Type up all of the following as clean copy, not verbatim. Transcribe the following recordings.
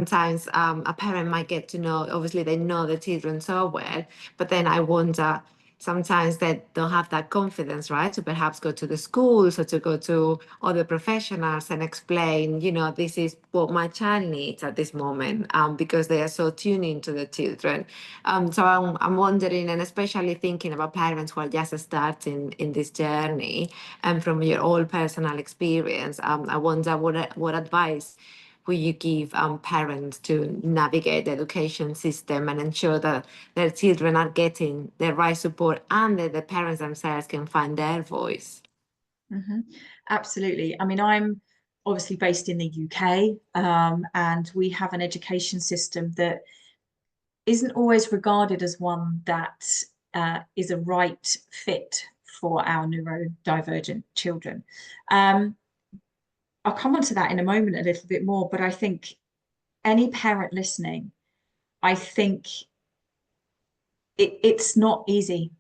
sometimes a parent might get to know, obviously they know the children so well, but then I wonder sometimes they don't have that confidence, right? To perhaps go to the schools or to go to other professionals and explain, this is what my child needs at this moment, because they are so tuned into the children. So I'm wondering, and especially thinking about parents who are just starting in this journey, and from your own personal experience, I wonder what advice will you give parents to navigate the education system and ensure that their children are getting the right support and that the parents themselves can find their voice? Hmm. Absolutely. I mean, I'm obviously based in the UK, and we have an education system that isn't always regarded as one that is a right fit for our neurodivergent children. Um, I'll come on to that in a moment a little bit more, but I think any parent listening, I think it's not easy.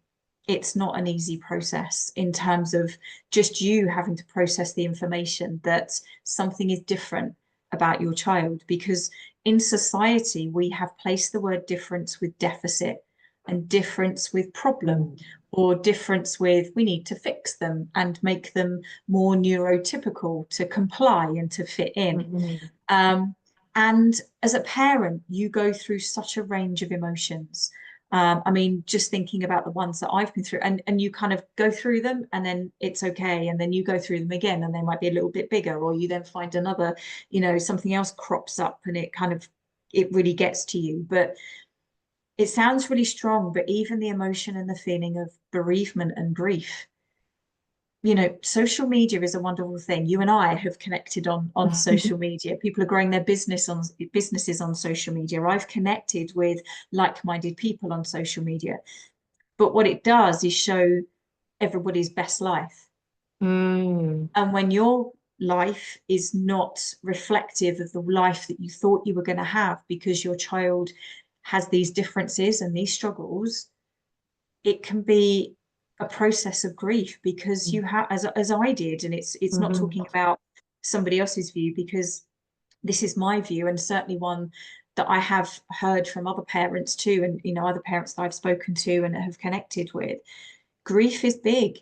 It's not an easy process in terms of just you having to process the information that something is different about your child, because in society we have placed the word difference with deficit and difference with problem, or difference with we need to fix them and make them more neurotypical to comply and to fit in. Mhm. Um, and as a parent, you go through such a range of emotions. I mean, just thinking about the ones that I've been through, and you kind of go through them and then it's okay. And then you go through them again and they might be a little bit bigger, or you then find another, something else crops up and it really gets to you. But it sounds really strong, but even the emotion and the feeling of bereavement and grief, social media is a wonderful thing. You and I have connected on social media. People are growing their businesses on social media. I've connected with like-minded people on social media. But what it does is show everybody's best life. Mm. And when your life is not reflective of the life that you thought you were going to have because your child has these differences and these struggles, it can be a process of grief, because you have, as I did, and it's not Mhm. talking about somebody else's view, because this is my view, and certainly one that I have heard from other parents too, and other parents that I've spoken to and have connected with. Grief is big,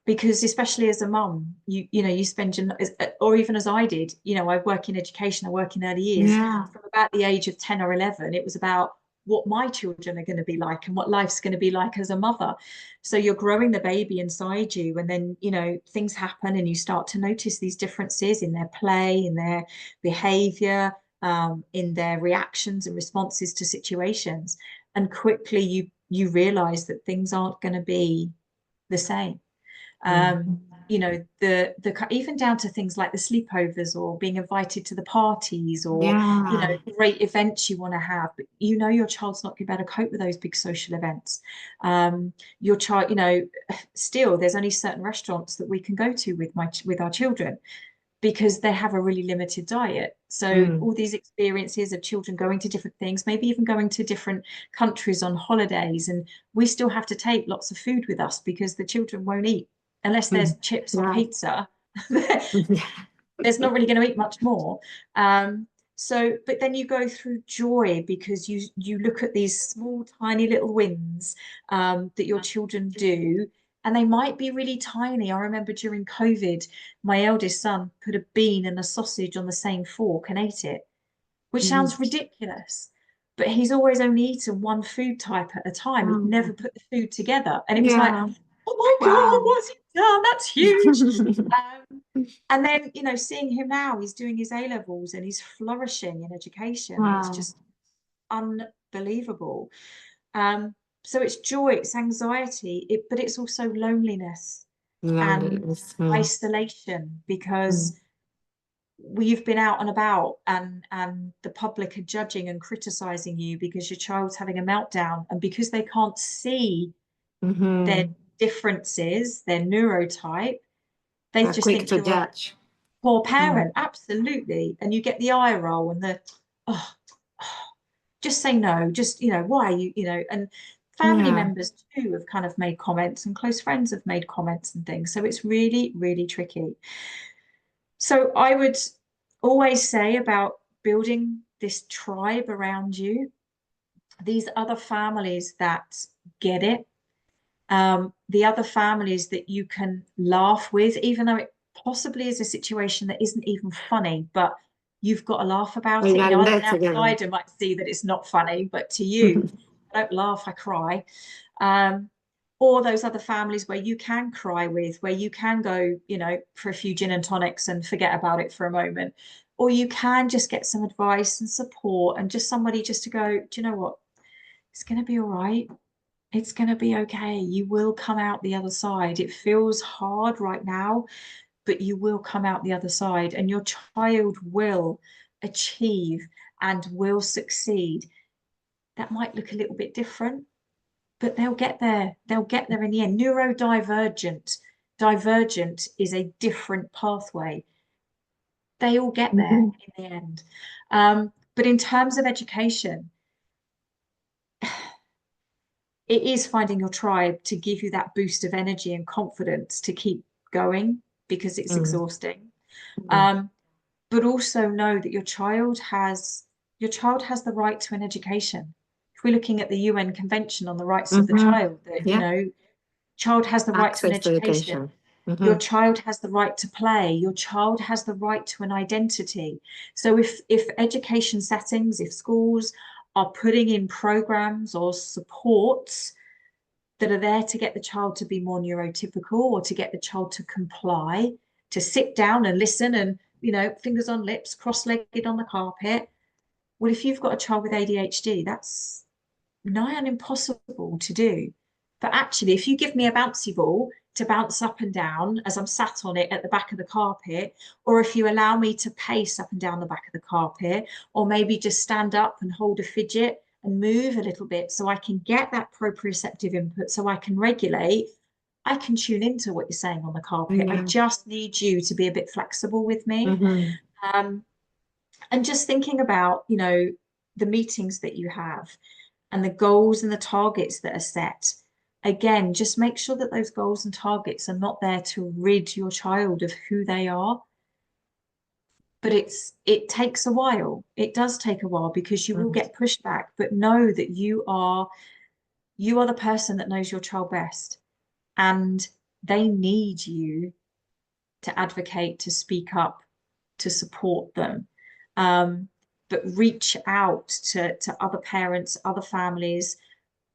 because especially as a mum, you spend your, or even as I did, I work in education, I work in early years. Yeah. From about the age of 10 or 11, it was about what my children are going to be like and what life's going to be like as a mother. So you're growing the baby inside you, and then things happen and you start to notice these differences in their play, in their behavior, in their reactions and responses to situations, and quickly you realize that things aren't going to be the same. Mm. um the even down to things like the sleepovers, or being invited to the parties, or Yeah. great events you want to have, but your child's not going to be able to cope with those big social events. Your child, still there's only certain restaurants that we can go to with our children, because they have a really limited diet. So Mm. all these experiences of children going to different things, maybe even going to different countries on holidays, and we still have to take lots of food with us because the children won't eat unless there's Mm. chips or Yeah. pizza. There's not really going to eat much more. But then you go through joy, because you look at these small, tiny little wins that your children do, and they might be really tiny. I remember during COVID, my eldest son put a bean and a sausage on the same fork and ate it, which Mm. sounds ridiculous. But he's always only eaten one food type at a time. He'd never Mm. put the food together. And it was like, Yeah. oh my God, Wow. what's he done? That's huge. And then, seeing him now, he's doing his A levels and he's flourishing in education. And it's Wow. just unbelievable. Um, so it's joy, it's anxiety, but it's also loneliness and Loneliness. Mm. isolation, Mm. because we've been out and about, and the public are judging and criticizing you because your child's having a meltdown, and because they can't see their Mhm. differences, their neurotype, they They're just quick think to you're a judge. poor Mm. parent. Absolutely. And you get the eye roll and oh, just say no, just, why are you, and family Yeah. members too have kind of made comments, and close friends have made comments and things. So it's really, really tricky. So I would always say about building this tribe around you, these other families that get it, the other families that you can laugh with, even though it possibly is a situation that isn't even funny, but you've got to laugh about it. You know, an outsider might see that it's not funny, but to you, I don't laugh, I cry. Or those other families where you can cry with, where you can go, you know, for a few gin and tonics and forget about it for a moment. Or you can just get some advice and support and just somebody just to go, do you know what? It's going to be all right. It's going to be okay. You will come out the other side. It feels hard right now, but you will come out the other side, and your child will achieve and will succeed. That might look a little bit different, but they'll get there. They'll get there in the end. Neurodivergent, divergent is a different pathway. They all get there in the end. But in terms of education, it is finding your tribe to give you that boost of energy and confidence to keep going, because it's exhausting. But also know that your child has the right to an education. If we're looking at the UN Convention on the Rights of the Child, that you know, child has the right to an Access to education. Your child has the right to play. Your child has the right to an identity. So if education settings, if schools are putting in programs or supports that are there to get the child to be more neurotypical, or to get the child to comply, to sit down and listen and, you know, fingers on lips, cross-legged on the carpet. Well, if you've got a child with ADHD, that's nigh on impossible to do. But actually, if you give me a bouncy ball to bounce up and down as I'm sat on it at the back of the carpet, or if you allow me to pace up and down the back of the carpet, or maybe just stand up and hold a fidget and move a little bit so I can get that proprioceptive input, so I can regulate, I can tune into what you're saying on the carpet. I just need you to be a bit flexible with me. And just thinking about, you know, the meetings that you have and the goals and the targets that are set. Again, just make sure that those goals and targets are not there to rid your child of who they are. But it takes a while. It does take a while, because you will get pushback, but know that you are the person that knows your child best, and they need you to advocate, to speak up, to support them. But reach out to other parents, other families,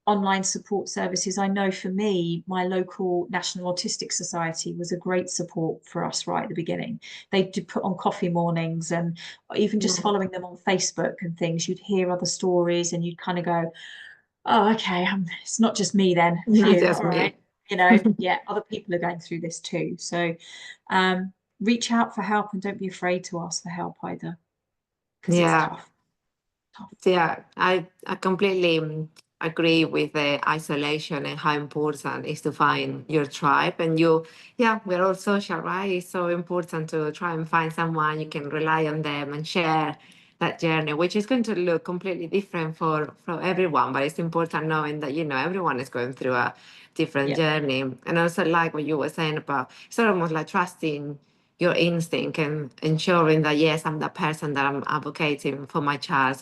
online support services. I know for me, my local National Autistic Society was a great support for us right at the beginning. They did put on coffee mornings, and even just following them on Facebook and things, you'd hear other stories and you'd kind of go, oh, okay, it's not just me then. Phew, all right. You know, yeah, other people are going through this too. So reach out for help, and don't be afraid to ask for help either, because it's tough. Yeah, I completely agree with the isolation and how important it is to find your tribe. And we're all social, right? It's so important to try and find someone you can rely on them and share that journey, which is going to look completely different for everyone. But it's important knowing that, you know, everyone is going through a different journey. And also, like what you were saying about, it's almost like trusting your instinct and ensuring that, yes, I'm the person that I'm advocating for my child.